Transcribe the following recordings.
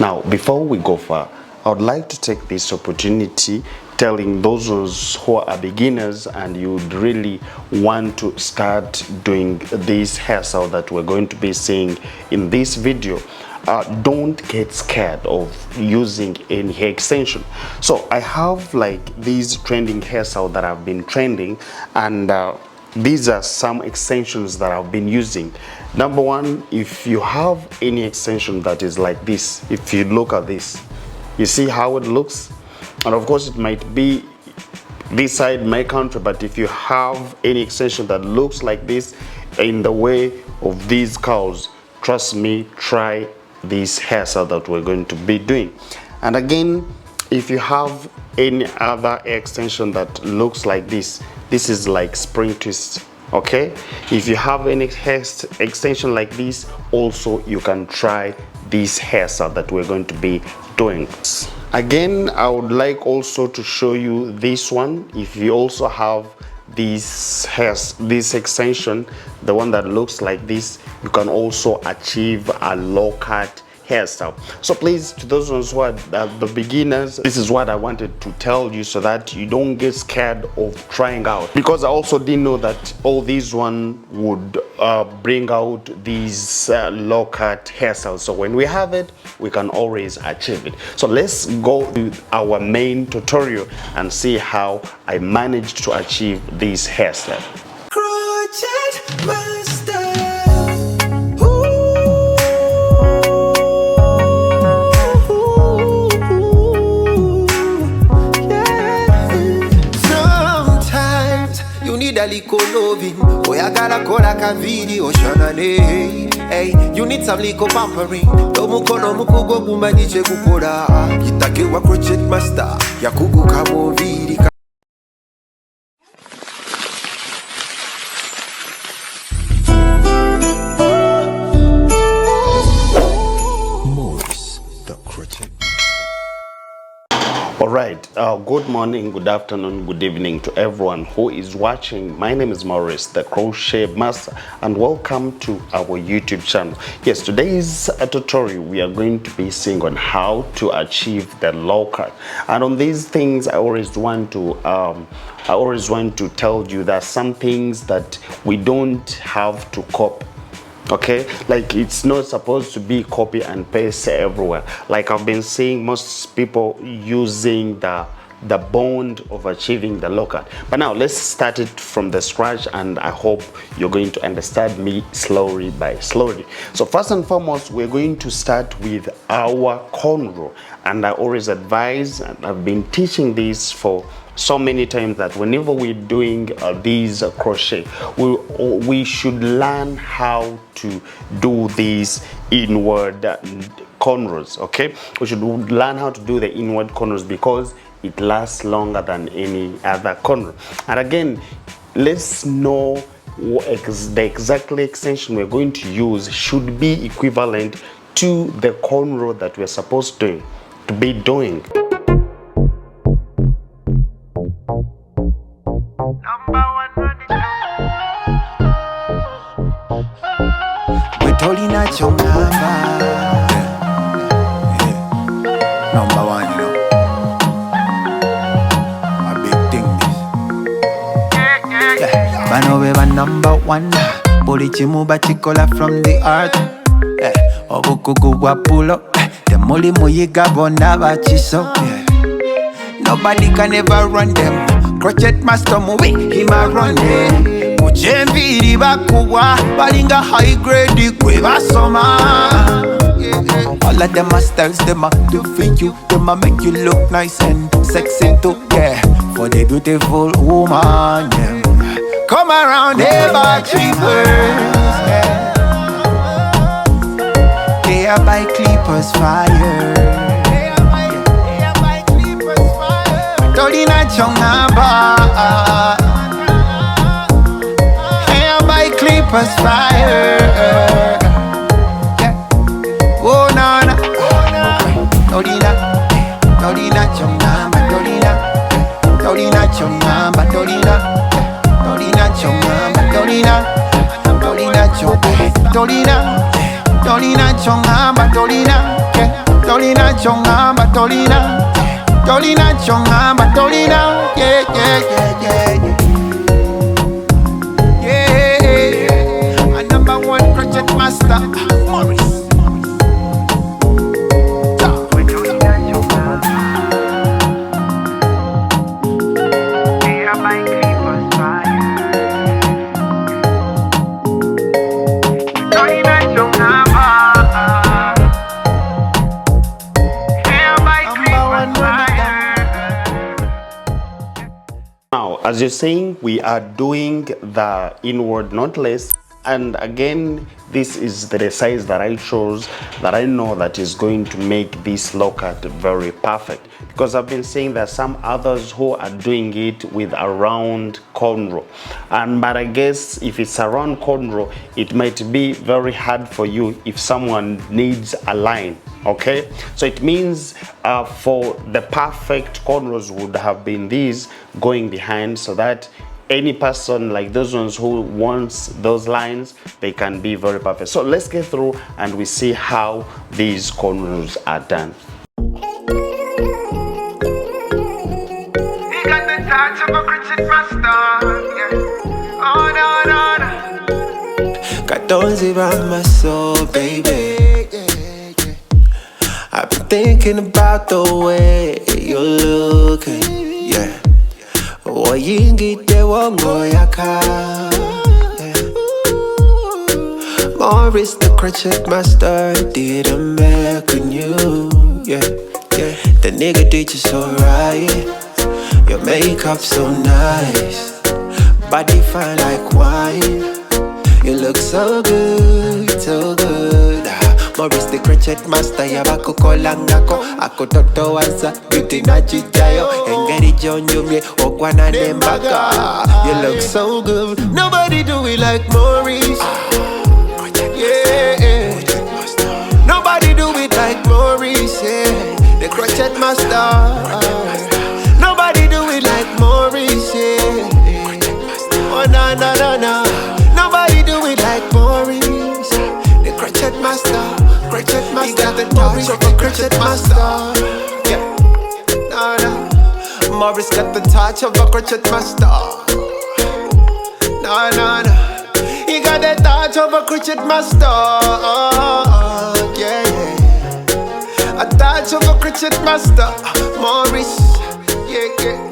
Now, before we go far, I would like to take this opportunity telling those who are beginners and you would really want to start doing this hairstyle that we're going to be seeing in this video. Don't get scared of using any hair extension. So I have like these trending hairstyle that have been trending, and these are some extensions that I've been using. Number one, if you have any extension that is like this, if you look at this, you see how it looks, and of course it might be this side my country, but if you have any extension that looks like this in the way of these cows, trust me, try this hairstyle that we're going to be doing. And again, if you have any other extension that looks like this is like spring twist. Okay, if you have any hair extension like this, also you can try this hairstyle that we're going to be doing. Again, I would like also to show you this one. If you also have this extension, the one that looks like this, you can also achieve a low cut hairstyle. So please, to those ones who are the beginners, this is what I wanted to tell you so that you don't get scared of trying out, because I also didn't know that all these one would bring out these low cut hairstyles. So when we have it, we can always achieve it. So let's go to our main tutorial and see how I managed to achieve this hairstyle. Liko loving, oyagala kola ka video shanane. Hey, you need some liko pampering. Domukono mukugo gumanyiche kukola. Kitake wa crochet master, yakugu kamo vidi. Alright, good morning, good afternoon, good evening to everyone who is watching. My name is Maurice, the Crochet Master, and welcome to our YouTube channel. Yes, today's tutorial we are going to be seeing on how to achieve the low cut. And on these things, I always want to tell you that some things that we don't have to copy. Okay, like it's not supposed to be copy and paste everywhere. Like I've been seeing most people using the bond of achieving the low cut. But now let's start it from the scratch, and I hope you're going to understand me slowly by slowly. So first and foremost, we're going to start with our cornrow, and I always advise, and I've been teaching this for so many times, that whenever we're doing these crochet, we should learn how to do these inward cornrows. Okay, we should learn how to do the inward cornrows because it lasts longer than any other cornrow. And again, let's know the exact extension we're going to use should be equivalent to the cornrow that we're supposed to be doing. Number one, you know. A big thing this. Yeah. Banobeba number one. Bolichimu bachikola from the art. Obukugu wapulo. The moli muyiga bona bachiso. Nobody can ever run them. Crochet master movie, he ma run them. Mujembi bakuwa, balinga high grade kweva soma. All of them masters, them a do for you. Them a make you look nice and sexy too, yeah. For the beautiful woman, yeah. Come around here by creepers, yeah. They are by clippers fire. Dolina chongaba. They are by clippers fire. Oh na na, Dolina, Dolina chongamba, Dolina, Dolina chongamba, Dolina, Dolina chongamba, Dolina, Dolina chongamba, Dolina, Dolina chongamba, Dolina, Tolina chongamba Tolina Tolina chongamba Tolina yeah yeah yeah yeah yeah yeah. A number one crochet master Morris. As you're saying, we are doing the inward knotless, and again, this is the size that I chose that I know that is going to make this lowcut very perfect, because I've been saying there are some others who are doing it with around cornrow, but I guess if it's around cornrow, it might be very hard for you if someone needs a line. Okay, so it means for the perfect cornrows would have been these going behind, so that any person like those ones who wants those lines, they can be very perfect. So let's get through and we see how these cornrows are done. Cartons around my soul, baby. I've been thinking about the way you're looking, yeah. Oyingite wangoyaka, yeah. Morris the crochet master did a make on you, yeah, yeah. The nigga did you so right. Your makeup so nice, body fine like wine. You look so good, so good. Morris the crochet master, yabako kolangako. Ako toto waza, beauty na chichayo. Engeri jonyo mye, okwana nembaka. You look so good, nobody do it like Morris. Yeah, nobody do it like Morris, yeah. The crochet master. Nobody do it like Morris, yeah. Oh no, no, no, no. Nobody do it like Morris. The crochet master. Crochet master, he got the touch of a crochet master. Yeah, no, no. Morris got the touch of a crochet master. No, no, no. He got the touch of a crochet master. Yeah, yeah. A touch of a crochet master. Morris, yeah, yeah.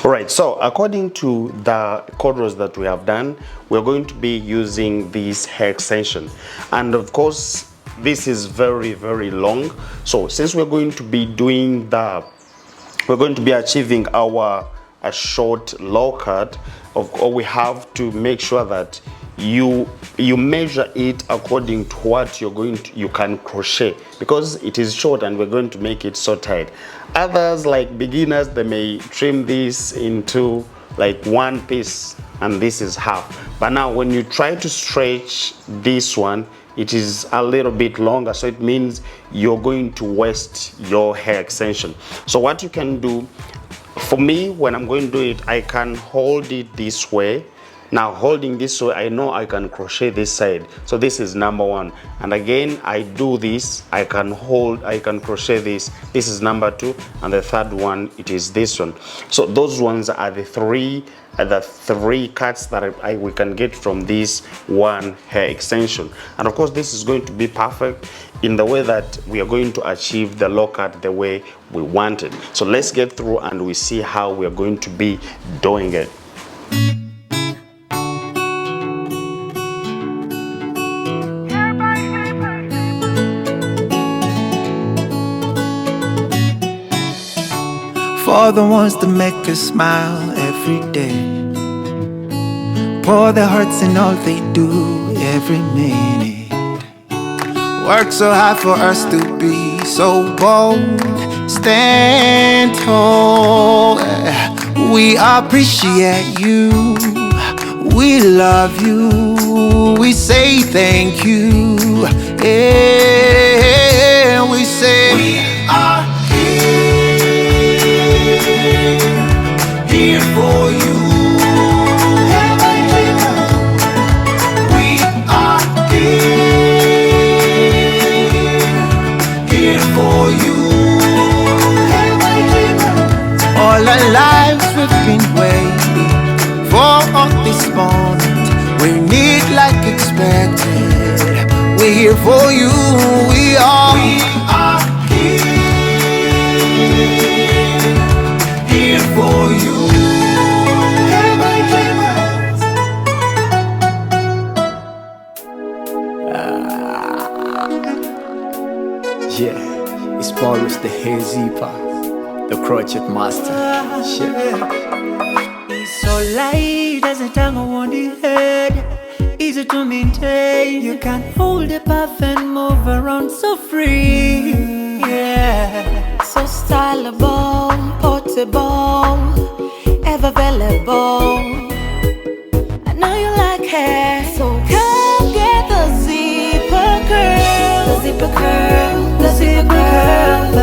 Alright, so according to the cornrows that we have done, we're going to be using this hair extension, and of course this is very, very long. So since we're going to be doing we're going to be achieving our a short lowcut, we have to make sure that you measure it according to what you can crochet, because it is short and we're going to make it so tight. Others, like beginners, they may trim this into like one piece and this is half, but now when you try to stretch this one, it is a little bit longer, so it means you're going to waste your hair extension. So what you can do, for me, when I'm going to do it, I can hold it this way. Now holding this way, I know I can crochet this side. So this is number one. And again, I do this, I can crochet this. This is number two. And the third one, it is this one. So those ones are the three cuts that we can get from this one hair extension. And of course, this is going to be perfect in the way that we are going to achieve the lowcut the way we want it. So let's get through and we see how we are going to be doing it. For the ones that make us smile every day, pour their hearts in all they do every minute. Work so hard for us to be so bold. Stand tall. We appreciate you. We love you. We say thank you. Yeah, we say we are here for you. We are here here for you. We are here for you. Yeah, it's Boris the hair zipper, the crochet master. It's so light as a tango on the head, easy to maintain. You can hold the puff and move around so free. Yeah, So stylable, portable, ever available. I know you like hair, so come get the zipper curl. The zipper curl, the zipper curl.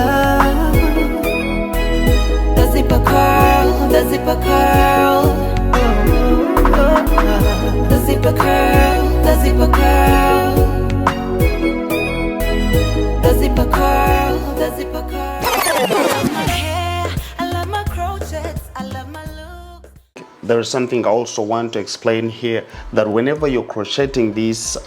The zipper curl, the zipper curl. The zipper curl, the zipper curl. The zipper curl, the zipper curl. I love my hair, I love my crochets, I love my look. There is something I also want to explain here, that whenever you're crocheting this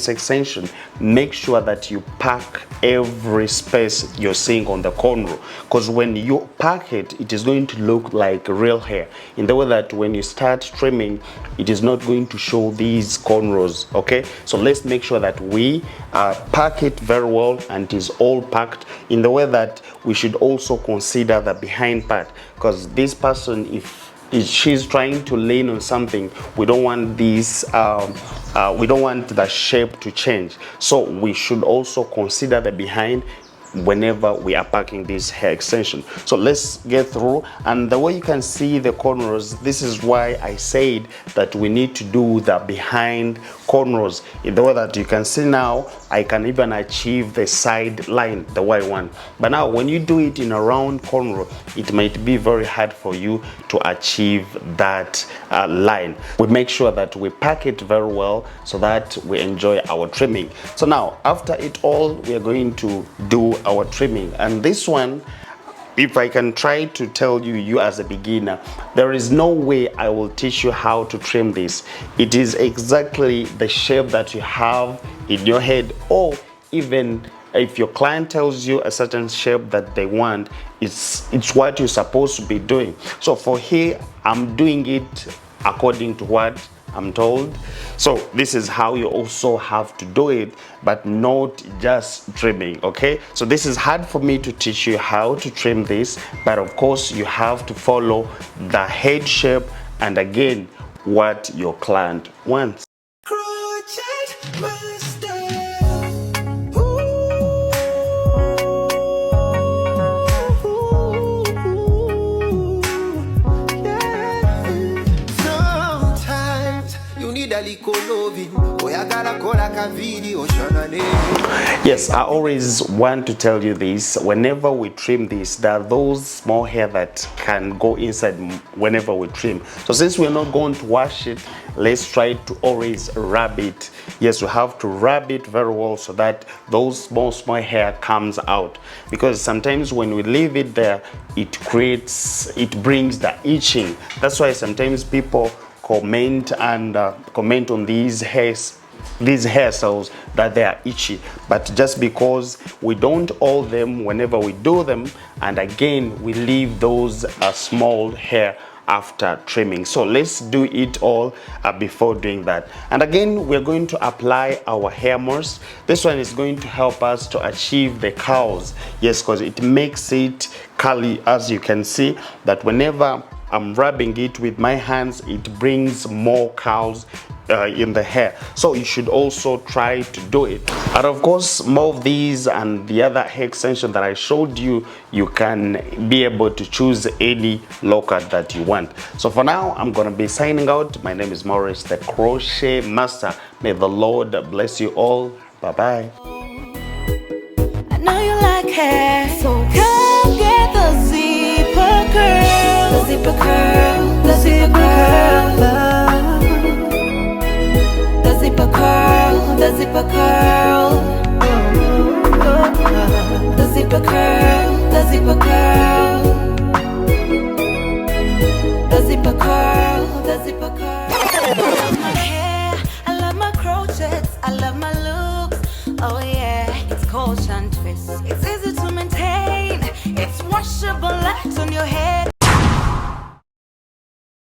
extension, make sure that you pack every space you're seeing on the cornrow, because when you pack it, it is going to look like real hair, in the way that when you start trimming, it is not going to show these cornrows. Okay, so let's make sure that we pack it very well, and it is all packed in the way that we should also consider the behind part, because this person, if she's trying to lean on something, we don't want this we don't want the shape to change, so we should also consider the behind whenever we are packing this hair extension. So let's get through, and the way you can see the cornrows, this is why I said that we need to do the behind cornrows in the way that you can see now. I can even achieve the side line the way I want, but now when you do it in a round cornrow, it might be very hard for you to achieve that line. We make sure that we pack it very well so that we enjoy our trimming. So now after it all, we are going to do our trimming, and this one, if I can try to tell you as a beginner, there is no way I will teach you how to trim this. It is exactly the shape that you have in your head, or even if your client tells you a certain shape that they want, it's what you're supposed to be doing. So for here, I'm doing it according to what I'm told. So this is how you also have to do it, but not just trimming. Okay, so this is hard for me to teach you how to trim this, but of course you have to follow the head shape and again what your client wants. Crochet master. Yes, I always want to tell you this. Whenever we trim this, there are those small hair that can go inside whenever we trim. So since we're not going to wash it, let's try to always rub it. Yes, we have to rub it very well so that those small hair comes out, because sometimes when we leave it there, it brings the itching. That's why sometimes people comment on these hairstyles that they are itchy, but just because we don't oil them whenever we do them, and again we leave those small hair after trimming. So let's do it all before doing that. And again, we're going to apply our hair mousse. This one is going to help us to achieve the curls. Yes, because it makes it curly, as you can see that whenever I'm rubbing it with my hands, it brings more curls in the hair. So you should also try to do it. And of course, more of these and the other hair extension that I showed you, you can be able to choose any lowcut that you want. So for now, I'm gonna be signing out. My name is Morris, the Crochet Master. May the Lord bless you all. Bye bye. I know you like hair, so come get the zipper curl. The zipper curl, the zipper curl. The zipper curl, the zipper curl.